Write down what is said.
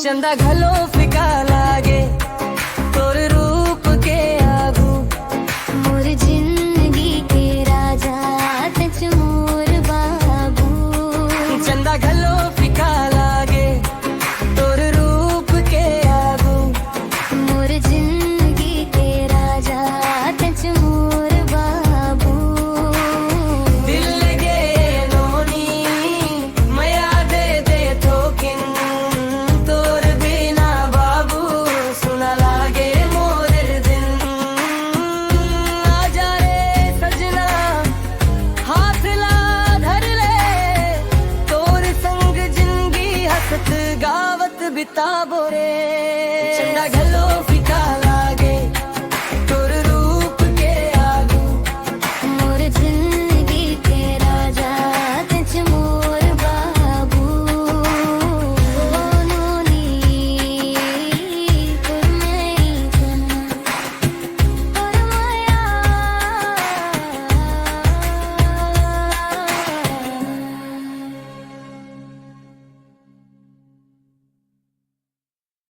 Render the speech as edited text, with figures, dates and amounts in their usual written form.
चंदा घलो फिका लागे तोर रूप के आगू। मोर जिंदगी के राजा सच मोर बाबू। चंदा घलो फिका लागे तोर रूप के आगू। मोर जिंदगी के राजा सच मोर बाबू। दिल लगे नोनी मया दे दे थोकिन तोर बिना बाबू सुना लागे मोर दिन। आजा रे सजना हाथ ला धर ले तोर संग जिंदगी हसत गावत बिताबो रे। चंदा घल